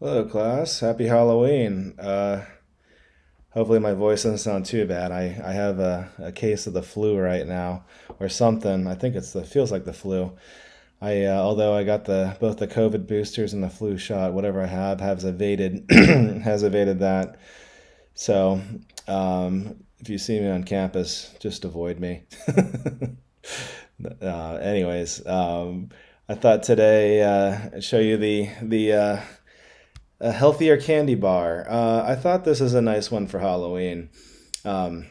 Hello, class. Happy Halloween. Hopefully my voice doesn't sound too bad. I have a case of the flu right now, or something. I think feels like the flu. Although I got both the COVID boosters and the flu shot, whatever I have has evaded has evaded that. So, if you see me on campus, just avoid me. Anyways, I thought today I'd show you the a healthier candy bar. I thought this is a nice one for Halloween. Um,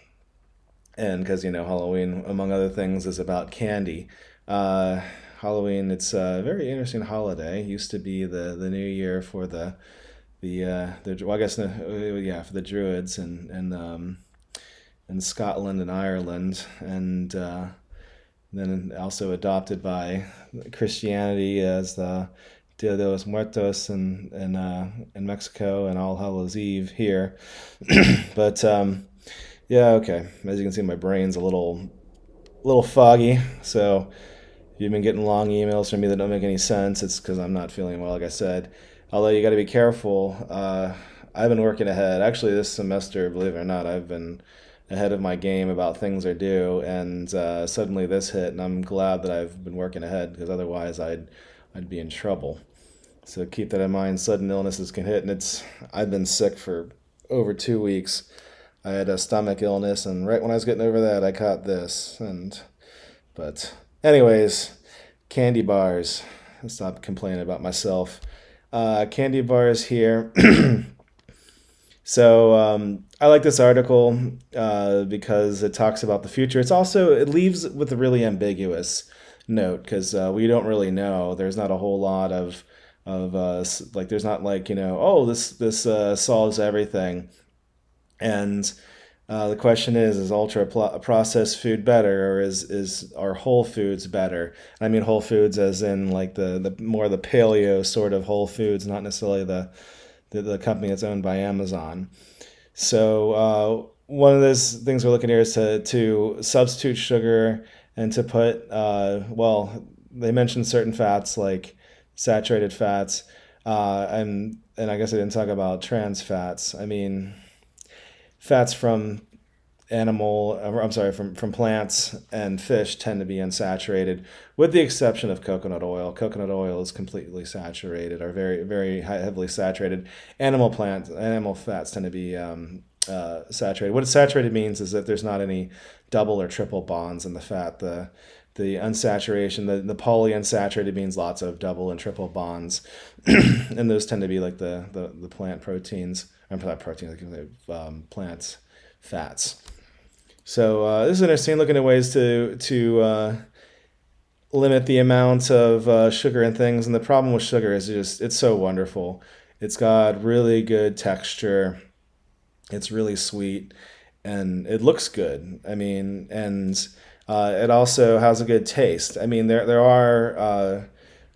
and because, Halloween, among other things, is about candy. Uh, Halloween, it's a very interesting holiday. It used to be the new year for well, I guess, yeah, for the Druids and in Scotland and Ireland. And then also adopted by Christianity as the Dia de los Muertos in Mexico and All Hallows Eve here. But yeah, okay. As you can see, my brain's a little foggy. So if you've been getting long emails from me that don't make any sense, it's because I'm not feeling well, like I said. Although you got to be careful. I've been working ahead. Actually, this semester, believe it or not, I've been ahead of my game about things are due, and suddenly this hit, and I'm glad that I've been working ahead because otherwise I'd be in trouble. So keep that in mind. Sudden illnesses can hit, and I've been sick for over 2 weeks. I had a stomach illness, and right when I was getting over that, I caught this. But anyways, candy bars. Stop complaining about myself. Candy bars here. So I like this article because it talks about the future. It leaves with a really ambiguous note because we don't really know. There's not a whole lot of there's not like oh this solves everything. And the question is ultra processed food better, or is our whole foods better? I mean whole foods as in like the more the paleo sort of whole foods, not necessarily the company that's owned by Amazon. So one of those things we're looking here is to substitute sugar and to put well, they mentioned certain fats like saturated fats, and I guess I didn't talk about trans fats. I mean fats from I'm sorry, from plants and fish tend to be unsaturated, with the exception of coconut oil. Coconut oil is completely saturated, or very, very heavily saturated. Animal fats tend to be saturated. What saturated means is that there's not any double or triple bonds in the fat. The unsaturation, the polyunsaturated means lots of double and triple bonds, and those tend to be like the plant proteins. I'm not proteins, like plants fats. So this is interesting, looking at ways to limit the amount of sugar and things. And the problem with sugar is it's so wonderful. It's got really good texture. It's really sweet, and it looks good. I mean, and it also has a good taste. I mean, there are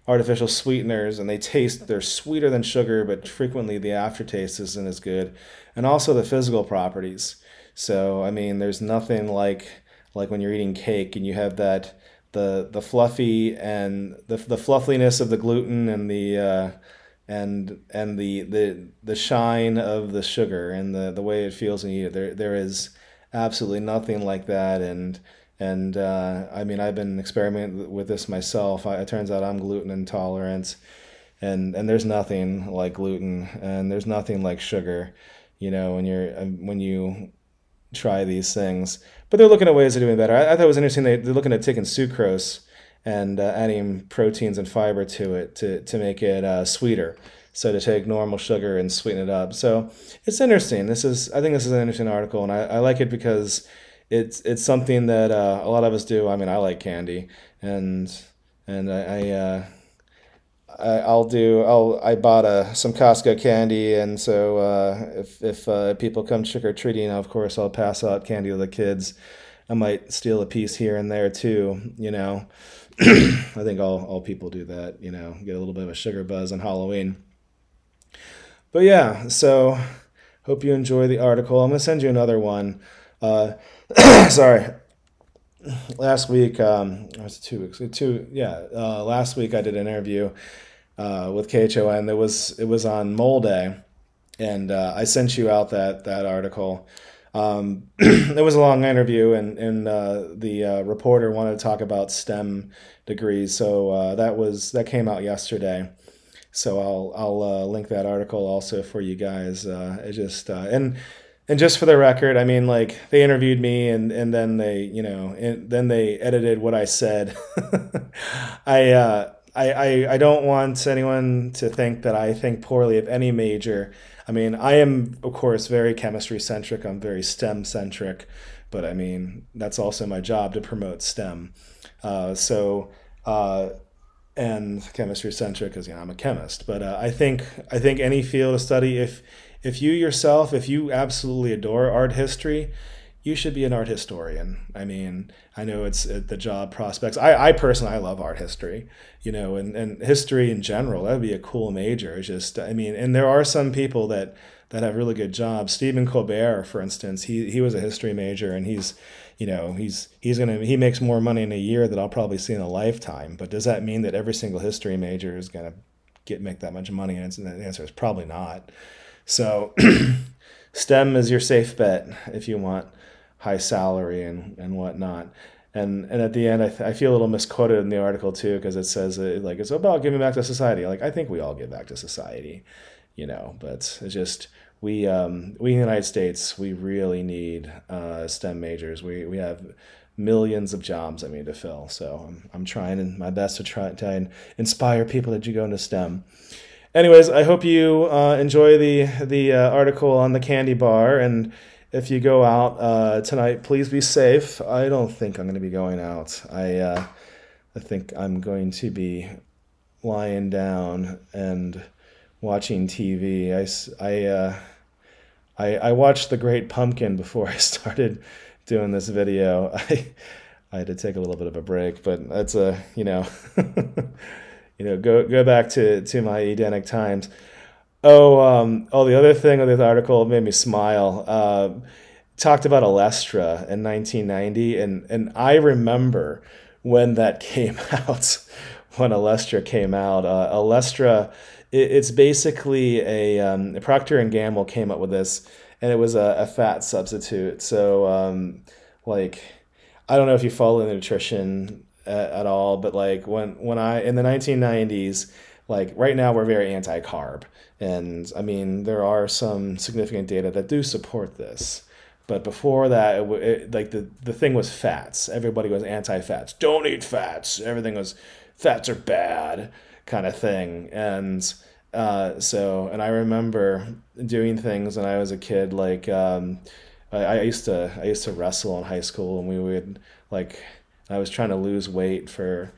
artificial sweeteners, and they're sweeter than sugar, but frequently the aftertaste isn't as good, and also the physical properties. So I mean, there's nothing like when you're eating cake and you have that the fluffy and the fluffiness of the gluten and the shine of the sugar and the way it feels when you eat it. There is absolutely nothing like that, and I mean, I've been experimenting with this myself. It turns out I'm gluten intolerant, and there's nothing like gluten, and there's nothing like sugar. When you try these things, but they're looking at ways of doing better. I thought it was interesting. They're looking at taking sucrose and adding proteins and fiber to it to make it sweeter. So to take normal sugar and sweeten it up. So it's interesting. I think this is an interesting article, and I like it because it's something that a lot of us do. I mean, I like candy, and and I bought some Costco candy, and so if people come trick or treating, of course I'll pass out candy to the kids. I might steal a piece here and there too. I think all people do that. Get a little bit of a sugar buzz on Halloween. But yeah, so hope you enjoy the article. I'm gonna send you another one. Uh, sorry, last week, or was it 2 weeks? Last week I did an interview with KHON. It was on Mole Day, and I sent you out that article. It was a long interview, and the reporter wanted to talk about STEM degrees, so that came out yesterday. So I'll link that article also for you guys. It just and just for the record, I mean, like they interviewed me, and then they then they edited what I said. I don't want anyone to think that I think poorly of any major. I mean, I am, of course, very chemistry centric. I'm very STEM centric, but I mean, that's also my job to promote STEM. So, and chemistry centric because I'm a chemist. But I think any field of study, if you yourself, if you absolutely adore art history, you should be an art historian. I mean, I know it's the job prospects. I personally, I love art history, and history in general. That would be a cool major. It's just, I mean, and there are some people that have really good jobs. Stephen Colbert, for instance, he was a history major, and he makes more money in a year than I'll probably see in a lifetime. But does that mean that every single history major is gonna make that much money? And the answer is probably not. So STEM is your safe bet if you want high salary and whatnot. And at the end, I feel a little misquoted in the article too, because it says like it's about giving back to society. Like I think we all give back to society, but it's just we in the United States, we really need STEM majors. We have millions of jobs I need to fill. So I'm trying my best to try and inspire people that you go into STEM. Anyways, I hope you enjoy the article on the candy bar, and if you go out tonight, please be safe. I don't think I'm going to be going out. I think I'm going to be lying down and watching TV. I watched The Great Pumpkin before I started doing this video. I had to take a little bit of a break, but that's go back to my Edenic times. The other thing of this article made me smile. Talked about Alestra in 1990, and I remember when that came out. When Alestra came out, Alestra, it's basically a Procter and Gamble came up with this, and it was a fat substitute. So, like, I don't know if you follow nutrition at all, but like when I in the 1990s, like right now we're very anti-carb, and I mean there are some significant data that do support this. But before that, like the thing was fats. Everybody was anti-fats. Don't eat fats. Everything was fats are bad kind of thing. And and I remember doing things when I was a kid. Like I used to wrestle in high school, and we would like I was trying to lose weight for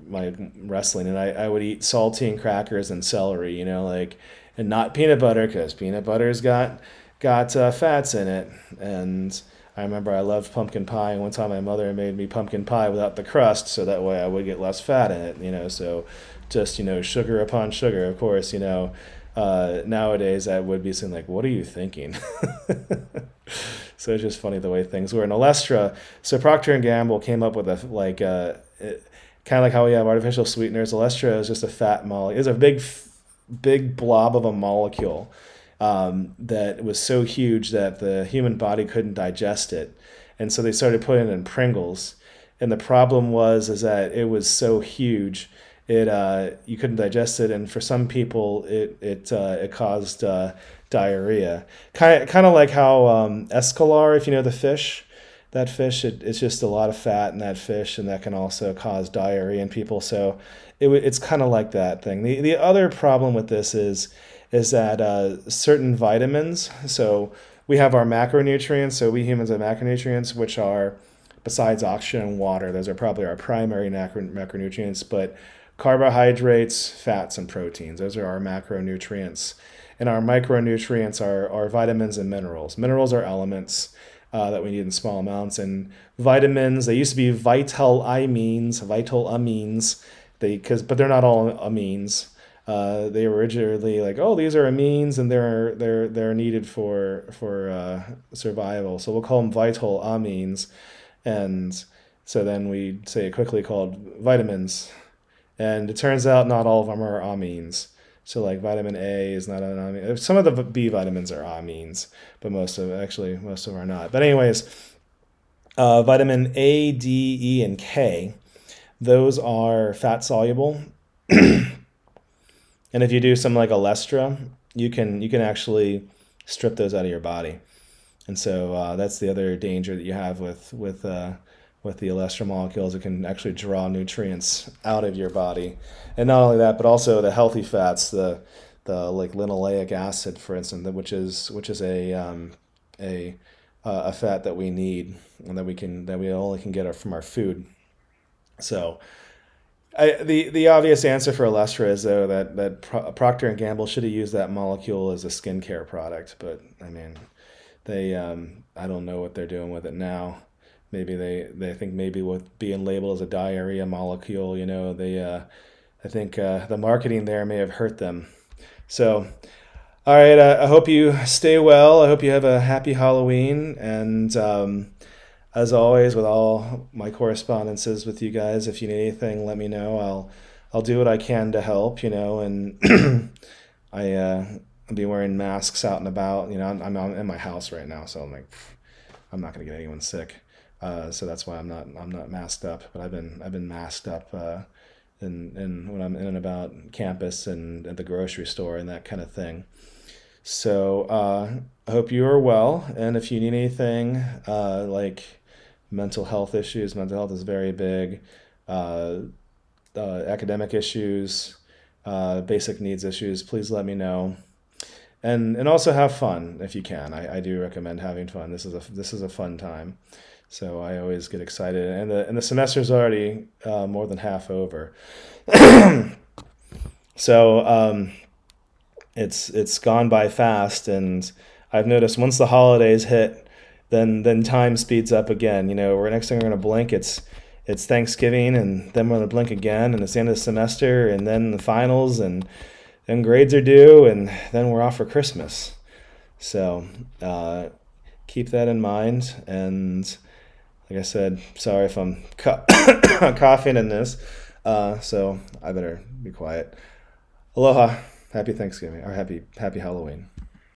my wrestling, and I would eat saltine crackers and celery, like, and not peanut butter because peanut butter's got fats in it. And I remember I loved pumpkin pie, and one time my mother made me pumpkin pie without the crust, so that way I would get less fat in it, so just, sugar upon sugar, of course, nowadays that would be something like, what are you thinking? So it's just funny the way things were. In Alestra, so Procter and Gamble came up with kind of like how we have artificial sweeteners. Alestra is just a fat molecule. It's a big blob of a molecule that was so huge that the human body couldn't digest it, and so they started putting it in Pringles. And the problem is that it was so huge, you couldn't digest it, and for some people it caused diarrhea. Kind of like how escolar, if you know the fish, that fish it's just a lot of fat in that fish, and that can also cause diarrhea in people. So it's kind of like that thing. The other problem with this is that certain vitamins. So we have our macronutrients. So we humans have macronutrients, which are, besides oxygen and water, those are probably our primary macronutrients. But carbohydrates, fats, and proteins, those are our macronutrients. And our micronutrients are vitamins and minerals. Minerals are elements that we need in small amounts. And vitamins, they used to be vital amines, but they're not all amines. They were originally like, oh, these are amines, and they're needed for survival. So we'll call them vital amines, and so then we say it quickly called vitamins, And it turns out not all of them are amines. So like vitamin A is not an amine. Some of the B vitamins are amines, but most of them are not. But anyways, vitamin A, D, E, and K, those are fat soluble. And if you do something like Olestra, you can actually strip those out of your body. And so that's the other danger that you have with the Olestra molecules. It can actually draw nutrients out of your body, and not only that, but also the healthy fats, the like linoleic acid, for instance, which is a fat that we need and that we only can get from our food. So the obvious answer for Olestra is though that Procter and Gamble should have used that molecule as a skincare product, but I mean they I don't know what they're doing with it now. Maybe they think maybe with being labeled as a diarrhea molecule, I think the marketing there may have hurt them. So, all right, I hope you stay well. I hope you have a happy Halloween. And as always, with all my correspondences with you guys, if you need anything, let me know. I'll do what I can to help, and I'll be wearing masks out and about. I'm in my house right now, so I'm like, I'm not gonna get anyone sick. So that's why I'm not masked up. But I've been masked up in when I'm in and about campus and at the grocery store and that kind of thing. So I hope you are well. And if you need anything like mental health issues, mental health is very big. Academic issues, basic needs issues, please let me know. And also have fun if you can. I do recommend having fun. This is a fun time. So I always get excited, and the semester's already more than half over. So it's gone by fast, and I've noticed once the holidays hit, then time speeds up again. We're next thing we're gonna blink, it's Thanksgiving, and then we're gonna blink again, and it's the end of the semester, and then the finals, and then grades are due, and then we're off for Christmas. So keep that in mind, and like I said, sorry if I'm coughing in this, so I better be quiet. Aloha, happy Thanksgiving, or happy Halloween.